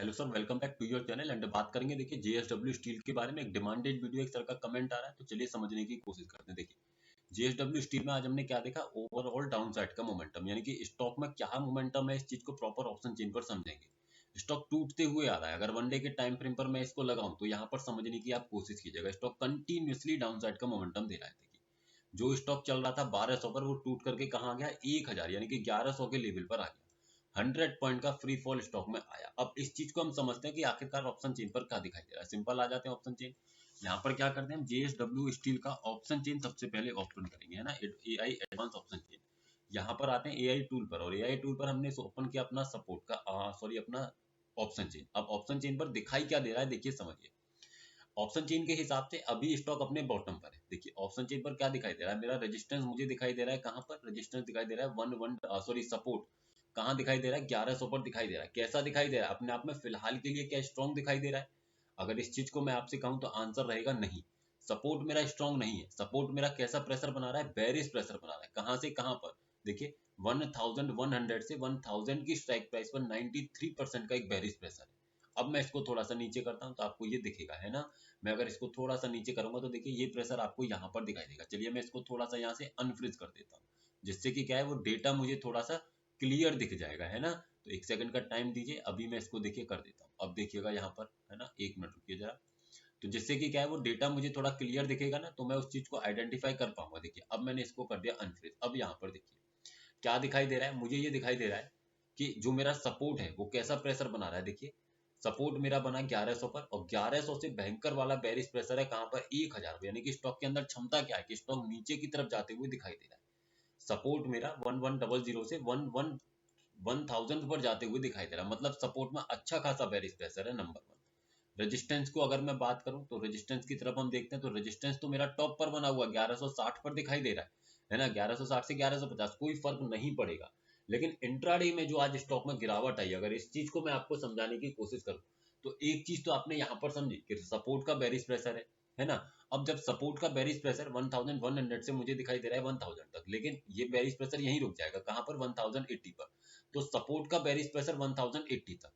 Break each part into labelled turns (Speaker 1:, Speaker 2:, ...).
Speaker 1: Hello sir, welcome back to your channel. And बात करेंगे देखिए जेएसडब्ल्यू स्टील के बारे में। एक डिमांडेड वीडियो, एक सर का कमेंट आ रहा है, तो चलिए समझने की कोशिश करते हैं। देखिए जेएसडब्ल्यू स्टील में आज हमने क्या देखा, ओवरऑल डाउन साइड का मोमेंटम, यानी कि स्टॉक में क्या मोमेंटम है, इस चीज को प्रॉपर ऑप्शन चेन पर समझेंगे। स्टॉक टूटते हुए आ रहा है, अगर वनडे के टाइम फ्रेम पर मैं इसको लगाऊं तो यहाँ पर समझने की आप कोशिश कीजिएगा। स्टॉक कंटिन्यूसली डाउन साइड का मोमेंटम दे रहा है। देखिए जो स्टॉक चल रहा था 1200 पर, वो टूट करके कहाँ गया, 1000 यानी कि 1100 के लेवल पर आ गया। 100 पॉइंट का फ्री फॉल स्टॉक में आया। अब इस चीज को हम समझते हैं कि आखिरकार ऑप्शन चेन पर क्या दिखाई दे रहा है। सिंपल आ जाते हैं ऑप्शन चेन। यहाँ पर क्या करते हैं, जेएसडब्ल्यू स्टील का ऑप्शन चेन सबसे पहले ओपन करेंगे, है ना, एआई एडवांस ऑप्शन चेन। यहाँ पर आते हैं एआई टूल पर, और एआई टूल पर हमने ओपन किया अपना सपोर्ट का सॉरी अपना ऑप्शन चेन। अब ऑप्शन चेन पर दिखाई क्या दे रहा है, देखिए समझिए। ऑप्शन चेन के हिसाब से अभी स्टॉक अपने बॉटम पर है। देखिए ऑप्शन चेन पर क्या दिखाई दे रहा है, मेरा रेजिस्टेंस मुझे दिखाई दे रहा है, कहां पर रेजिस्टेंस दिखाई दे रहा है, वन वन सॉरी सपोर्ट कहाँ दिखाई दे रहा है, 1100 पर दिखाई दे रहा है। कैसा दिखाई दे रहा है अपने आप में, फिलहाल के लिए क्या स्ट्रॉन्ग दिखाई दे रहा है? अगर इस चीज को मैं आपसे कहूं तो आंसर रहेगा नहीं। सपोर्ट मेरा स्ट्रॉन्ग नहीं है। सपोर्ट मेरा कैसा प्रेशर बना रहा है, बेरिश प्रेशर बना रहा है। कहां से कहां पर, देखिए 1100 से 1000 की स्ट्राइक प्राइस पर 93% का एक बेरिश प्रेशर है। अब मैं इसको थोड़ा सा नीचे करता हूं तो आपको ये दिखेगा, है ना। मैं अगर इसको थोड़ा सा नीचे करूंगा तो देखिए ये प्रेशर आपको यहाँ पर दिखाई देगा। चलिए मैं इसको थोड़ा सा यहाँ से अनफ्रीज कर देता हूँ, जिससे कि क्या है, वो डेटा मुझे थोड़ा सा क्लियर दिख जाएगा, है ना। तो 1 सेकंड का टाइम दीजिए, अभी मैं इसको देखिए कर देता हूँ। अब देखिएगा यहाँ पर, है ना, 1 मिनट रुकिए जरा। तो जिससे कि क्या है, वो डेटा मुझे थोड़ा क्लियर दिखेगा ना, तो मैं उस चीज को आइडेंटिफाई कर पाऊंगा। देखिए अब मैंने इसको कर दिया अनफ्रीज। अब यहाँ पर देखिए क्या दिखाई दे रहा है, मुझे ये दिखाई दे रहा है कि जो मेरा सपोर्ट है वो कैसा प्रेशर बना रहा है। देखिए सपोर्ट मेरा बना 1100 पर, और 1100 से भयंकर वाला बेरिश प्रेशर है कहां पर, 1000 पर। यानी कि स्टॉक के अंदर क्षमता क्या है कि स्टॉक नीचे की तरफ जाते हुए दिखाई दे रहा है। सपोर्ट मेरा 1100 से 1000 पर जाते हुए दिखाई दे रहा है। मतलब सपोर्ट में अच्छा खासा बेरिश प्रेशर है, नंबर 1। रेजिस्टेंस को अगर मैं बात करूं तो रेजिस्टेंस की तरफ हम देखते हैं, तो रेजिस्टेंस तो मेरा टॉप पर बना हुआ 1160 पर दिखाई दे रहा है ना। 1160 से 1150 कोई फर्क नहीं पड़ेगा। लेकिन इंट्राडे में जो आज स्टॉक में गिरावट आई, अगर इस चीज को मैं आपको समझाने की कोशिश करूं तो एक चीज तो आपने यहाँ पर समझी कि सपोर्ट का बेरिश प्रेशर है ना। अब जब सपोर्ट का बेरिश प्रेशर 1100 से मुझे दिखाई दे रहा है 1000 तक, लेकिन ये बेरिश प्रेशर यहीं रुक जाएगा, कहां पर, 1080 पर। तो सपोर्ट का बेरिश प्रेशर 1080 तक,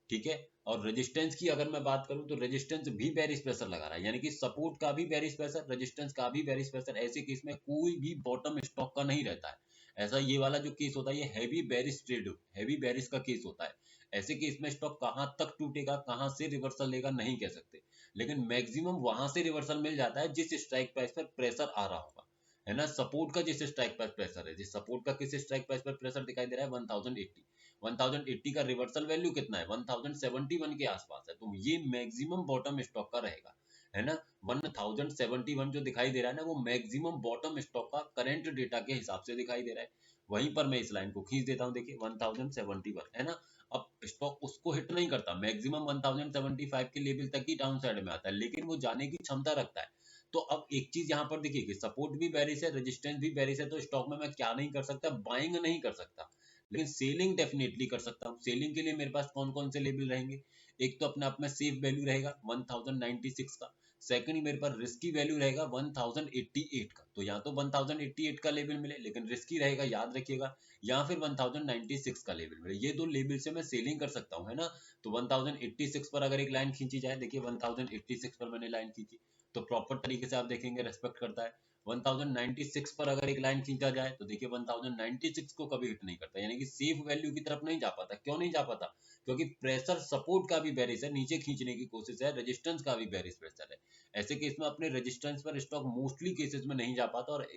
Speaker 1: ठीक है। और रेजिस्टेंस की अगर मैं बात करूं तो रेजिस्टेंस भी बेरिश प्रेशर लगा रहा है, यानी कि सपोर्ट का भी बेरिश प्रेशर, रेजिस्टेंस का भी बेरिश प्रेशर। ऐसे केस में कोई भी बॉटम स्टॉक का नहीं रहता है। ऐसा ये वाला जो केस होता है, ये heavy bearish trade, heavy bearish का केस होता है। ऐसे केस में स्टॉक कहां तक टूटेगा, कहां से रिवर्सल लेगा, नहीं कह सकते। लेकिन मैक्सिमम वहां से रिवर्सल मिल जाता है जिस स्ट्राइक प्राइस पर प्रेशर आ रहा होगा, है ना। सपोर्ट का जिस स्ट्राइक प्राइस प्रेशर है, जिस सपोर्ट का किस स्ट्राइक प्राइस पर प्रेशर दिखाई दे रहा है, 1080। 1080 का रिवर्सल वैल्यू कितना है, 1071 के आसपास है। तो ये मैक्सिमम बॉटम स्टॉक का रहेगा, है ना। 1071 जो दिखाई दे रहा है ना, वो मैक्सिमम बॉटम स्टॉक का करंट डेटा के हिसाब से दिखाई दे रहा है। वहीं पर मैं इस लाइन को खींच देता हूं, देखिए 1071, है ना। अब स्टॉक उसको हिट नहीं करता, मैक्सिमम 1075 के लेवल तक ही डाउन साइड में आता है, लेकिन वो जाने की क्षमता रखता है। तो अब एक चीज यहाँ पर देखिए कि सपोर्ट भी बेरिश है, रेजिस्टेंस भी बेरिश है, तो स्टॉक में मैं क्या नहीं कर सकता, बाइंग नहीं कर सकता, लेकिन सेलिंग डेफिनेटली कर सकता हूँ। सेलिंग के लिए मेरे पास कौन कौन से लेवल रहेंगे, एक तो अपने आप में सेफ वैल्यू रहेगा 1096 का। सेकंड मेरे पास रिस्की वैल्यू रहेगा 1088 का। तो यहाँ तो 1088 का लेवल मिले, लेकिन रिस्की रहेगा, याद रखिएगा। या फिर 1096 का लेवल मिले, ये दो लेवल से मैं सेलिंग कर सकता हूँ, है ना। तो 1086 पर अगर एक लाइन खींची जाए, देखिए 1086 पर मैंने लाइन खींची, तो प्रॉपर तरीके से आप देखेंगे रेस्पेक्ट करता है। 1096 पर अगर एक लाइन खींचा जाए तो देखिए 1096 को कभी हिट नहीं करता, यानी कि सेफ वैल्यू की तरफ नहीं जा पाता। क्यों नहीं जा पाता, क्योंकि प्रेशर सपोर्ट का भी बेरिश है, नीचे खींचने की कोशिश है, रेजिस्टेंस का भी बेरिश प्रेशर है। ऐसे केस में अपने रेजिस्टेंस पर स्टॉक मोस्टली केसेस में नहीं जा पाता, और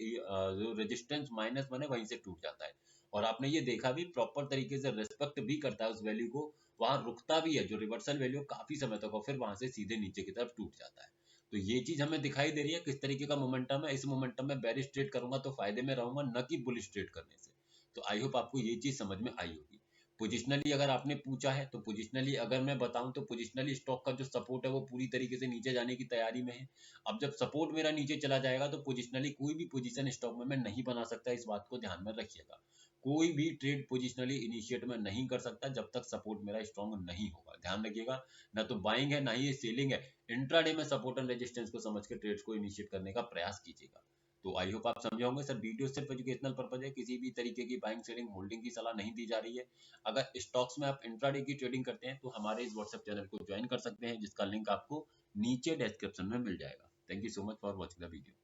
Speaker 1: जो रेजिस्टेंस माइनस बने वहीं से टूट जाता है। और आपने ये देखा भी, प्रॉपर तरीके से रेस्पेक्ट भी करता है उस वैल्यू को, वहां रुकता भी है जो रिवर्सल वैल्यू काफी समय तक, और फिर वहां से सीधे नीचे की तरफ टूट जाता है। तो ये चीज हमें दिखाई दे रही है किस तरीके का मोमेंटम है। इस मोमेंटम में बेरिश ट्रेड करूंगा तो फायदे में रहूंगा, न कि बुलिश ट्रेड करने से। तो आई होप आपको ये चीज समझ में आई होगी। पोजिशनली अगर आपने पूछा है, तो पोजिशनली अगर मैं बताऊं तो पोजिशनली स्टॉक का जो सपोर्ट है वो पूरी तरीके से नीचे जाने की तैयारी में है। अब जब सपोर्ट मेरा नीचे चला जाएगा तो पोजिशनली कोई भी पोजीशन स्टॉक में मैं नहीं बना सकता, इस बात को ध्यान में रखिएगा। कोई भी ट्रेड पोजिशनली इनिशिएट में नहीं कर सकता जब तक सपोर्ट मेरा स्ट्रॉन्ग नहीं होगा, ध्यान रखिएगा। ना तो बाइंग है ना ही ये सेलिंग है। इंट्राडे में सपोर्ट एंड रेजिस्टेंस को समझ के ट्रेड्स को इनिशिएट करने का प्रयास कीजिएगा। तो आई होप आप समझे होंगे सर, वीडियो सिर्फ एजुकेशनल पर्पज है, किसी भी तरीके की बाइंग सेलिंग होल्डिंग की सलाह नहीं दी जा रही है। अगर स्टॉक्स में आप इंट्राडे की ट्रेडिंग करते हैं तो हमारे इस व्हाट्सएप चैनल को ज्वाइन कर सकते हैं, जिसका लिंक आपको नीचे डिस्क्रिप्शन में मिल जाएगा। Thank you so much for watching the video.